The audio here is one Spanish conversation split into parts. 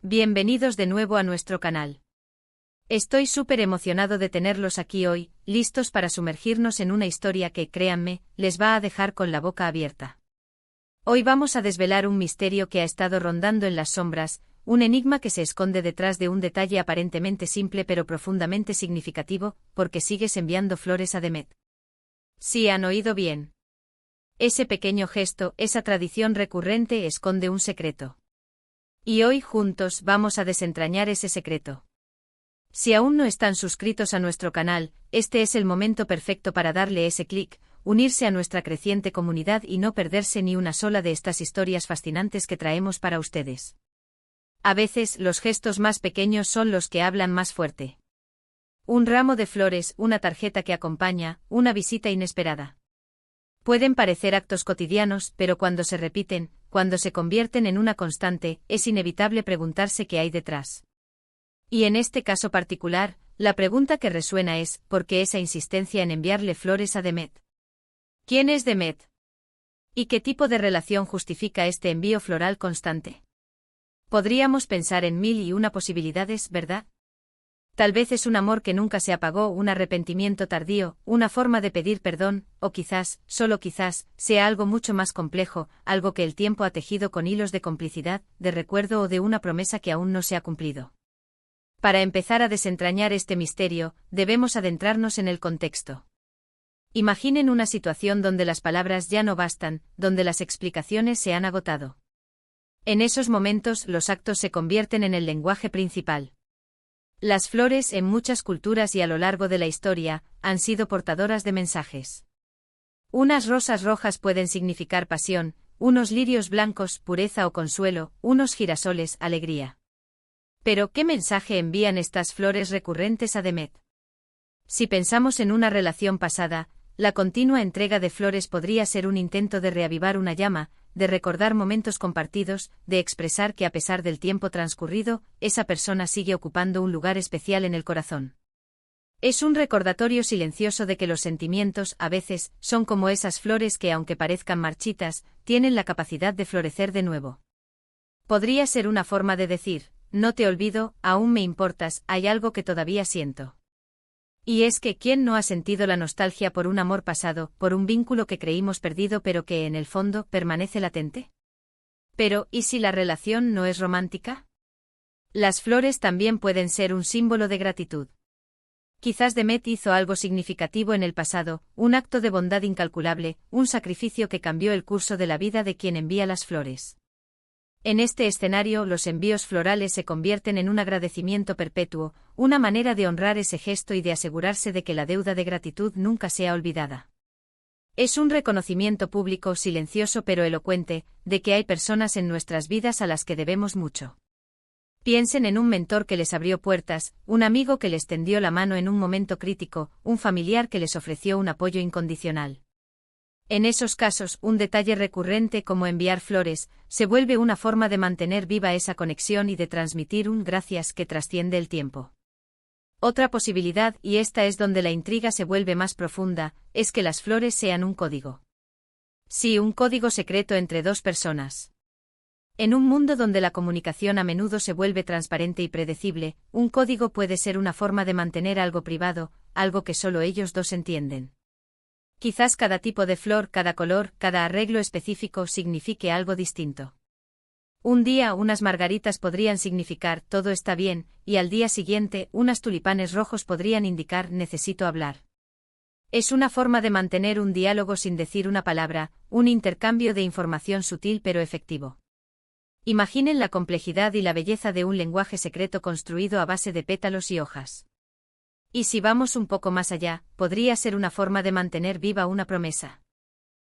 Bienvenidos de nuevo a nuestro canal. Estoy súper emocionado de tenerlos aquí hoy, listos para sumergirnos en una historia que, créanme, les va a dejar con la boca abierta. Hoy vamos a desvelar un misterio que ha estado rondando en las sombras, un enigma que se esconde detrás de un detalle aparentemente simple pero profundamente significativo, porque sigues enviando flores a Demet. Sí, han oído bien. Ese pequeño gesto, esa tradición recurrente esconde un secreto. Y hoy juntos vamos a desentrañar ese secreto. Si aún no están suscritos a nuestro canal, este es el momento perfecto para darle ese clic, unirse a nuestra creciente comunidad y no perderse ni una sola de estas historias fascinantes que traemos para ustedes. A veces los gestos más pequeños son los que hablan más fuerte. Un ramo de flores, una tarjeta que acompaña, una visita inesperada. Pueden parecer actos cotidianos, pero cuando se repiten, cuando se convierten en una constante, es inevitable preguntarse qué hay detrás. Y en este caso particular, la pregunta que resuena es, ¿por qué esa insistencia en enviarle flores a Demet? ¿Quién es Demet? ¿Y qué tipo de relación justifica este envío floral constante? Podríamos pensar en mil y una posibilidades, ¿verdad? Tal vez es un amor que nunca se apagó, un arrepentimiento tardío, una forma de pedir perdón, o quizás, solo quizás, sea algo mucho más complejo, algo que el tiempo ha tejido con hilos de complicidad, de recuerdo o de una promesa que aún no se ha cumplido. Para empezar a desentrañar este misterio, debemos adentrarnos en el contexto. Imaginen una situación donde las palabras ya no bastan, donde las explicaciones se han agotado. En esos momentos los actos se convierten en el lenguaje principal. Las flores en muchas culturas y a lo largo de la historia han sido portadoras de mensajes. Unas rosas rojas pueden significar pasión, unos lirios blancos pureza o consuelo, unos girasoles alegría. Pero ¿qué mensaje envían estas flores recurrentes a Demet? Si pensamos en una relación pasada, la continua entrega de flores podría ser un intento de reavivar una llama, de recordar momentos compartidos, de expresar que a pesar del tiempo transcurrido, esa persona sigue ocupando un lugar especial en el corazón. Es un recordatorio silencioso de que los sentimientos, a veces, son como esas flores que, aunque parezcan marchitas, tienen la capacidad de florecer de nuevo. Podría ser una forma de decir, no te olvido, aún me importas, hay algo que todavía siento. Y es que ¿quién no ha sentido la nostalgia por un amor pasado, por un vínculo que creímos perdido pero que en el fondo permanece latente? Pero, ¿y si la relación no es romántica? Las flores también pueden ser un símbolo de gratitud. Quizás Demet hizo algo significativo en el pasado, un acto de bondad incalculable, un sacrificio que cambió el curso de la vida de quien envía las flores. En este escenario los envíos florales se convierten en un agradecimiento perpetuo, una manera de honrar ese gesto y de asegurarse de que la deuda de gratitud nunca sea olvidada. Es un reconocimiento público, silencioso pero elocuente, de que hay personas en nuestras vidas a las que debemos mucho. Piensen en un mentor que les abrió puertas, un amigo que les tendió la mano en un momento crítico, un familiar que les ofreció un apoyo incondicional. En esos casos, un detalle recurrente como enviar flores, se vuelve una forma de mantener viva esa conexión y de transmitir un gracias que trasciende el tiempo. Otra posibilidad, y esta es donde la intriga se vuelve más profunda, es que las flores sean un código. Sí, un código secreto entre dos personas. En un mundo donde la comunicación a menudo se vuelve transparente y predecible, un código puede ser una forma de mantener algo privado, algo que solo ellos dos entienden. Quizás cada tipo de flor, cada color, cada arreglo específico signifique algo distinto. Un día unas margaritas podrían significar todo está bien, y al día siguiente unas tulipanes rojos podrían indicar necesito hablar. Es una forma de mantener un diálogo sin decir una palabra, un intercambio de información sutil pero efectivo. Imaginen la complejidad y la belleza de un lenguaje secreto construido a base de pétalos y hojas. Y si vamos un poco más allá, podría ser una forma de mantener viva una promesa.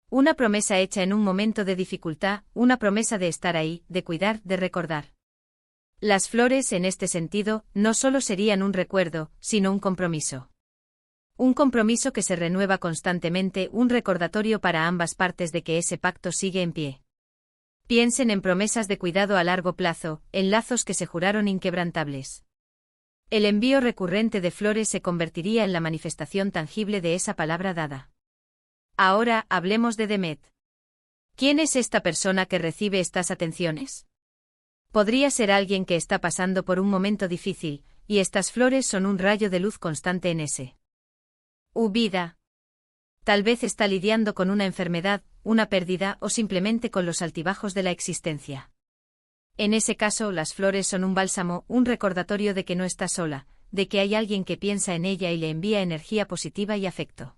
Una promesa hecha en un momento de dificultad, una promesa de estar ahí, de cuidar, de recordar. Las flores, en este sentido, no solo serían un recuerdo, sino un compromiso. Un compromiso que se renueva constantemente, un recordatorio para ambas partes de que ese pacto sigue en pie. Piensen en promesas de cuidado a largo plazo, en lazos que se juraron inquebrantables. El envío recurrente de flores se convertiría en la manifestación tangible de esa palabra dada. Ahora, hablemos de Demet. ¿Quién es esta persona que recibe estas atenciones? Podría ser alguien que está pasando por un momento difícil, y estas flores son un rayo de luz constante en ese vida. Tal vez está lidiando con una enfermedad, una pérdida o simplemente con los altibajos de la existencia. En ese caso, las flores son un bálsamo, un recordatorio de que no está sola, de que hay alguien que piensa en ella y le envía energía positiva y afecto.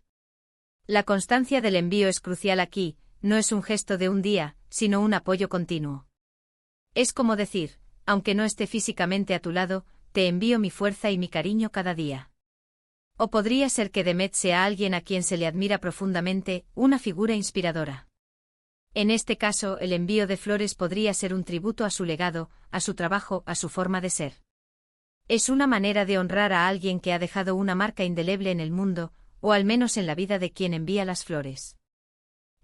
La constancia del envío es crucial aquí, no es un gesto de un día, sino un apoyo continuo. Es como decir, aunque no esté físicamente a tu lado, te envío mi fuerza y mi cariño cada día. O podría ser que Demet sea alguien a quien se le admira profundamente, una figura inspiradora. En este caso, el envío de flores podría ser un tributo a su legado, a su trabajo, a su forma de ser. Es una manera de honrar a alguien que ha dejado una marca indeleble en el mundo, o al menos en la vida de quien envía las flores.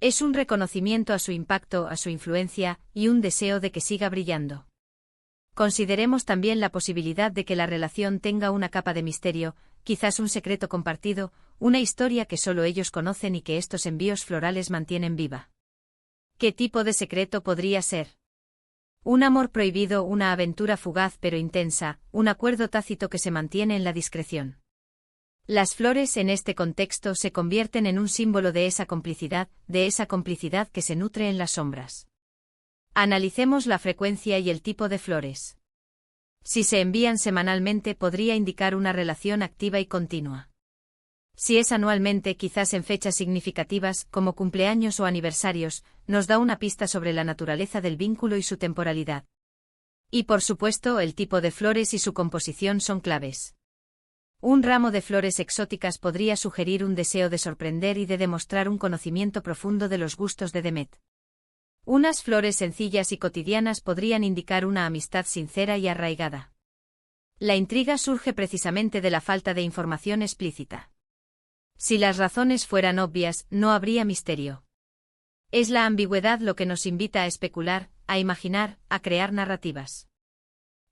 Es un reconocimiento a su impacto, a su influencia, y un deseo de que siga brillando. Consideremos también la posibilidad de que la relación tenga una capa de misterio, quizás un secreto compartido, una historia que solo ellos conocen y que estos envíos florales mantienen viva. ¿Qué tipo de secreto podría ser? Un amor prohibido, una aventura fugaz pero intensa, un acuerdo tácito que se mantiene en la discreción. Las flores en este contexto se convierten en un símbolo de esa complicidad que se nutre en las sombras. Analicemos la frecuencia y el tipo de flores. Si se envían semanalmente podría indicar una relación activa y continua. Si es anualmente, quizás en fechas significativas, como cumpleaños o aniversarios, nos da una pista sobre la naturaleza del vínculo y su temporalidad. Y por supuesto, el tipo de flores y su composición son claves. Un ramo de flores exóticas podría sugerir un deseo de sorprender y de demostrar un conocimiento profundo de los gustos de Demet. Unas flores sencillas y cotidianas podrían indicar una amistad sincera y arraigada. La intriga surge precisamente de la falta de información explícita. Si las razones fueran obvias, no habría misterio. Es la ambigüedad lo que nos invita a especular, a imaginar, a crear narrativas.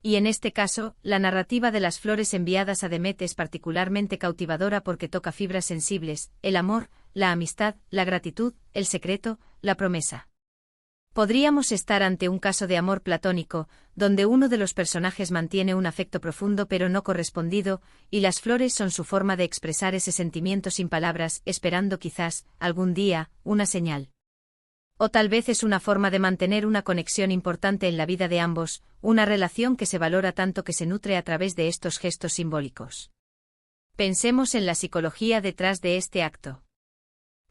Y en este caso, la narrativa de las flores enviadas a Demet es particularmente cautivadora porque toca fibras sensibles, el amor, la amistad, la gratitud, el secreto, la promesa. Podríamos estar ante un caso de amor platónico, donde uno de los personajes mantiene un afecto profundo pero no correspondido, y las flores son su forma de expresar ese sentimiento sin palabras, esperando quizás, algún día, una señal. O tal vez es una forma de mantener una conexión importante en la vida de ambos, una relación que se valora tanto que se nutre a través de estos gestos simbólicos. Pensemos en la psicología detrás de este acto.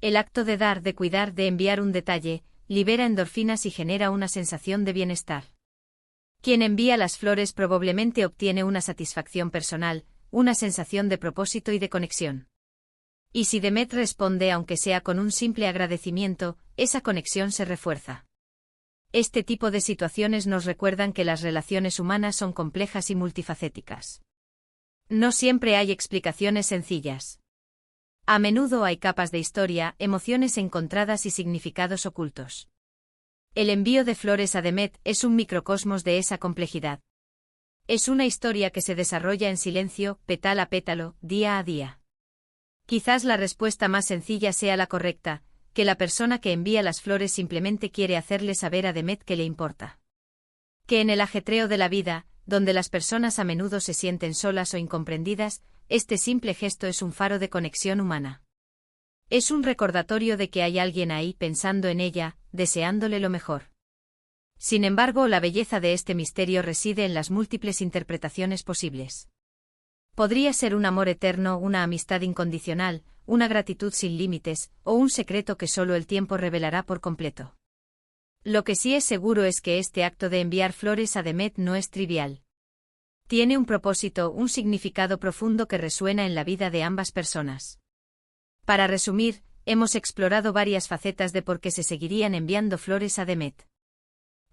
El acto de dar, de cuidar, de enviar un detalle, libera endorfinas y genera una sensación de bienestar. Quien envía las flores probablemente obtiene una satisfacción personal, una sensación de propósito y de conexión. Y si Demet responde aunque sea con un simple agradecimiento, esa conexión se refuerza. Este tipo de situaciones nos recuerdan que las relaciones humanas son complejas y multifacéticas. No siempre hay explicaciones sencillas. A menudo hay capas de historia, emociones encontradas y significados ocultos. El envío de flores a Demet es un microcosmos de esa complejidad. Es una historia que se desarrolla en silencio, pétalo a pétalo, día a día. Quizás la respuesta más sencilla sea la correcta, que la persona que envía las flores simplemente quiere hacerle saber a Demet que le importa. Que en el ajetreo de la vida, donde las personas a menudo se sienten solas o incomprendidas, este simple gesto es un faro de conexión humana. Es un recordatorio de que hay alguien ahí pensando en ella, deseándole lo mejor. Sin embargo, la belleza de este misterio reside en las múltiples interpretaciones posibles. Podría ser un amor eterno, una amistad incondicional, una gratitud sin límites, o un secreto que solo el tiempo revelará por completo. Lo que sí es seguro es que este acto de enviar flores a Demet no es trivial. Tiene un propósito, un significado profundo que resuena en la vida de ambas personas. Para resumir, hemos explorado varias facetas de por qué se seguirían enviando flores a Demet.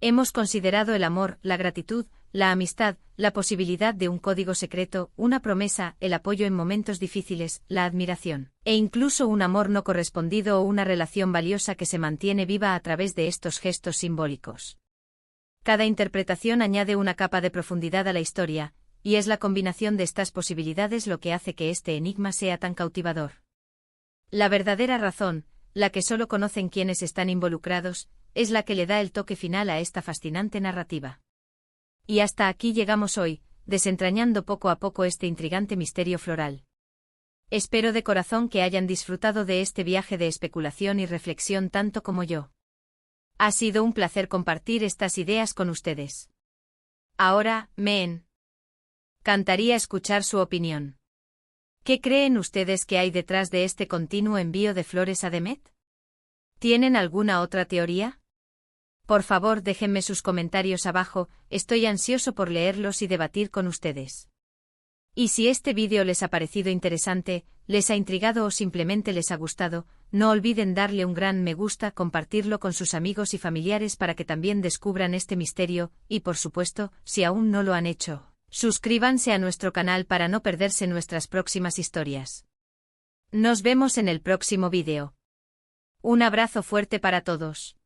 Hemos considerado el amor, la gratitud, la amistad, la posibilidad de un código secreto, una promesa, el apoyo en momentos difíciles, la admiración, e incluso un amor no correspondido o una relación valiosa que se mantiene viva a través de estos gestos simbólicos. Cada interpretación añade una capa de profundidad a la historia, y es la combinación de estas posibilidades lo que hace que este enigma sea tan cautivador. La verdadera razón, la que solo conocen quienes están involucrados, es la que le da el toque final a esta fascinante narrativa. Y hasta aquí llegamos hoy, desentrañando poco a poco este intrigante misterio floral. Espero de corazón que hayan disfrutado de este viaje de especulación y reflexión tanto como yo. Ha sido un placer compartir estas ideas con ustedes. Ahora, me encantaría escuchar su opinión. ¿Qué creen ustedes que hay detrás de este continuo envío de flores a Demet? ¿Tienen alguna otra teoría? Por favor, déjenme sus comentarios abajo, estoy ansioso por leerlos y debatir con ustedes. Y si este vídeo les ha parecido interesante, les ha intrigado o simplemente les ha gustado, no olviden darle un gran me gusta, compartirlo con sus amigos y familiares para que también descubran este misterio, y por supuesto, si aún no lo han hecho, suscríbanse a nuestro canal para no perderse nuestras próximas historias. Nos vemos en el próximo vídeo. Un abrazo fuerte para todos.